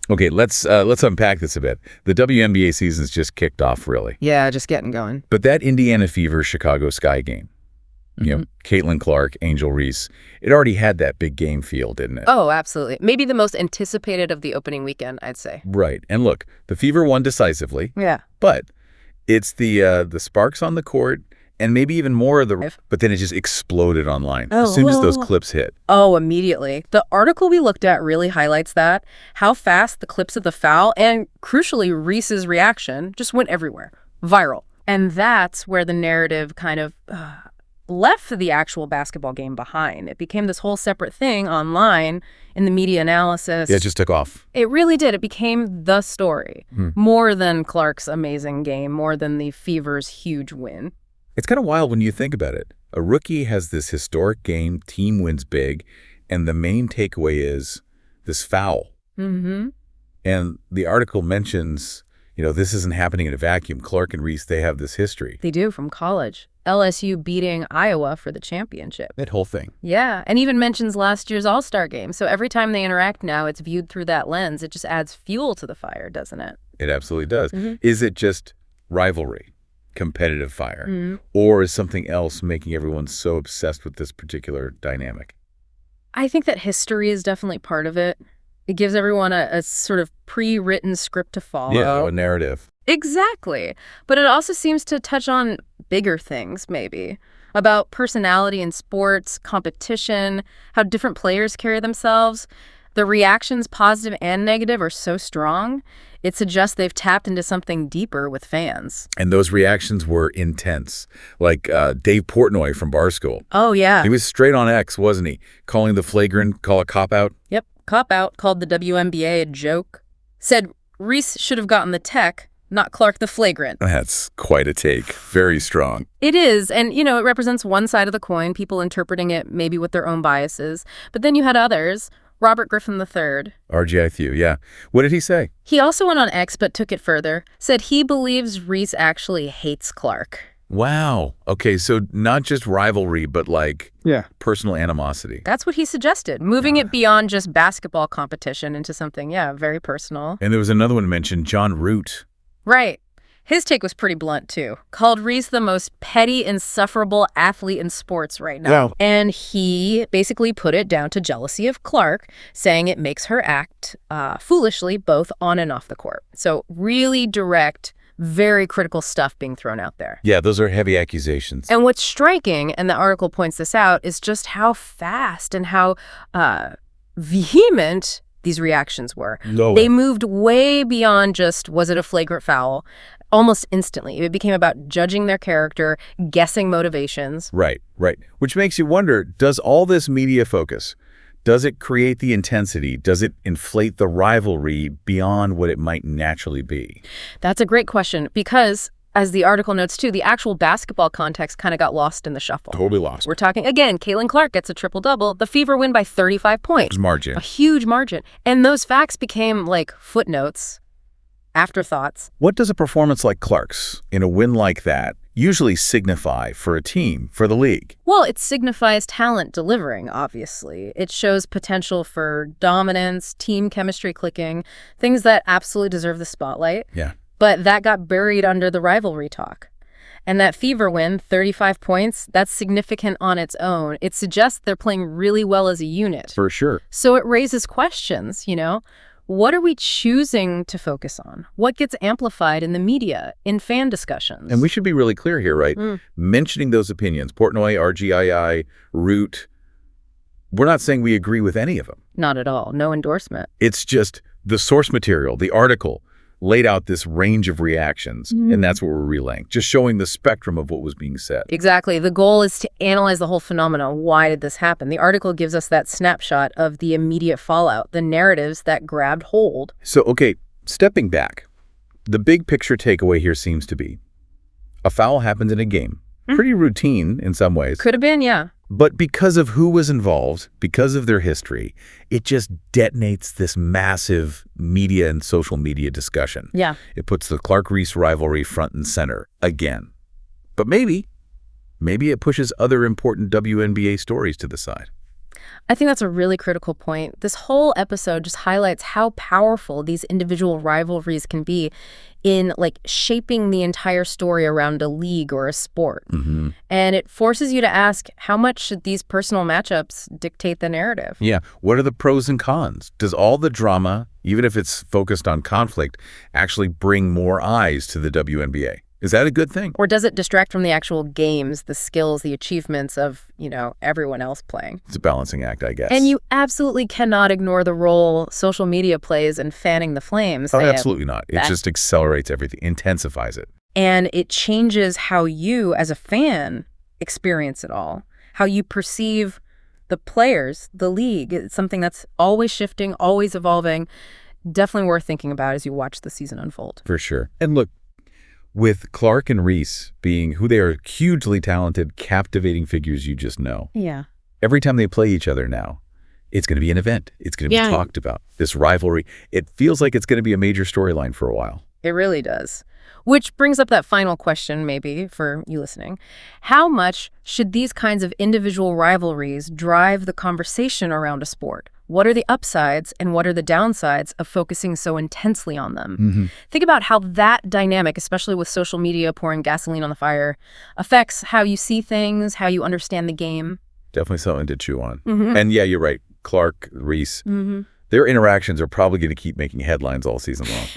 Okay, let's unpack this a bit. The WNBA season's just kicked off, really. Yeah, just getting going. But that Indiana Fever Chicago Sky game, Caitlin Clark, Angel Reese, it already had that big game feel, didn't it? Oh, absolutely. Maybe the most anticipated of the opening weekend, I'd say. Right. And look, the Fever won decisively. Yeah. But it's the sparks on the court and maybe even more of the... But then it just exploded online as soon as those clips hit. Oh, immediately. The article we looked at really highlights that, how fast the clips of the foul and, crucially, Reese's reaction just went everywhere. Viral. And that's where the narrative kind of left the actual basketball game behind. It became this whole separate thing online in the media analysis. Yeah, it just took off. It really did. It became the story. More than Clark's amazing game, more than the Fever's huge win. It's kind of wild when you think about it. A rookie has this historic game, team wins big, and the main takeaway is this foul. And the article mentions, this isn't happening in a vacuum. Clark and Reese, they have this history. They do, from college. LSU beating Iowa for the championship. That whole thing. Yeah, and even mentions last year's All-Star game. So every time they interact now, it's viewed through that lens. It just adds fuel to the fire, doesn't it? It absolutely does. Is it just rivalry? Competitive fire, or is something else making everyone so obsessed with this particular dynamic? I think that history is definitely part of it. It gives everyone a sort of pre-written script to follow. Yeah, a narrative. Exactly. But it also seems to touch on bigger things, maybe, about personality in sports, competition, how different players carry themselves. The reactions, positive and negative, are so strong. It suggests they've tapped into something deeper with fans. And those reactions were intense. Like Dave Portnoy from Barstool. Oh, yeah. He was straight on X, wasn't he? Calling the flagrant, call a cop-out. Yep, cop-out, called the WNBA a joke. Said Reese should have gotten the tech, not Clark the flagrant. That's quite a take. Very strong. It is, and, it represents one side of the coin, people interpreting it maybe with their own biases. But then you had others. Robert Griffin III. RGIFU, yeah. What did he say? He also went on X, but took it further. Said he believes Reese actually hates Clark. Wow. Okay, so not just rivalry, but personal animosity. That's what he suggested, moving it beyond just basketball competition into something, very personal. And there was another one mentioned, John Root. Right. His take was pretty blunt, too. Called Reese the most petty, insufferable athlete in sports right now. Wow. And he basically put it down to jealousy of Clark, saying it makes her act foolishly both on and off the court. So really direct, very critical stuff being thrown out there. Yeah, those are heavy accusations. And what's striking, and the article points this out, is just how fast and how vehement these reactions were. They moved way beyond just, was it a flagrant foul? Almost instantly. It became about judging their character, guessing motivations. Right. Which makes you wonder, does all this media focus, does it create the intensity? Does it inflate the rivalry beyond what it might naturally be? That's a great question because, as the article notes too, the actual basketball context kind of got lost in the shuffle. Totally lost. We're talking, again, Caitlin Clark gets a triple-double. The Fever win by 35 points. Huge margin. A huge margin. And those facts became like footnotes, afterthoughts. What does a performance like Clark's in a win like that usually signify for a team, for the league? Well, it signifies talent delivering, obviously. It shows potential for dominance, team chemistry clicking, things that absolutely deserve the spotlight. Yeah. But that got buried under the rivalry talk. And that Fever win, 35 points, that's significant on its own. It suggests they're playing really well as a unit. For sure. So it raises questions, What are we choosing to focus on? What gets amplified in the media, in fan discussions? And we should be really clear here, right? Mentioning those opinions, Portnoy, RGII, Root, we're not saying we agree with any of them. Not at all. No endorsement. It's just the source material, the article, laid out this range of reactions, and that's what we're relaying, just showing the spectrum of what was being said. Exactly. The goal is to analyze the whole phenomenon. Why did this happen? The article gives us that snapshot of the immediate fallout, the narratives that grabbed hold. So, okay, stepping back, the big picture takeaway here seems to be a foul happened in a game. Pretty routine in some ways. Could have been, yeah. But because of who was involved, because of their history, it just detonates this massive media and social media discussion. Yeah. It puts the Clark-Reese rivalry front and center again. But maybe it pushes other important WNBA stories to the side. I think that's a really critical point. This whole episode just highlights how powerful these individual rivalries can be in like shaping the entire story around a league or a sport. And it forces you to ask, how much should these personal matchups dictate the narrative? Yeah. What are the pros and cons? Does all the drama, even if it's focused on conflict, actually bring more eyes to the WNBA? Is that a good thing? Or does it distract from the actual games, the skills, the achievements of, everyone else playing? It's a balancing act, I guess. And you absolutely cannot ignore the role social media plays in fanning the flames. Oh, absolutely not. It just accelerates everything, intensifies it. And it changes how you, as a fan, experience it all, how you perceive the players, the league. It's something that's always shifting, always evolving. Definitely worth thinking about as you watch the season unfold. For sure. And look, with Clark and Reese being who they are, hugely talented, captivating figures you just know. Yeah. Every time they play each other now, it's going to be an event. It's going to be talked about. This rivalry, it feels like it's going to be a major storyline for a while. It really does. Which brings up that final question, maybe, for you listening. How much should these kinds of individual rivalries drive the conversation around a sport? What are the upsides and what are the downsides of focusing so intensely on them? Think about how that dynamic, especially with social media pouring gasoline on the fire, affects how you see things, how you understand the game. Definitely something to chew on. And yeah, you're right. Clark, Reese, their interactions are probably going to keep making headlines all season long.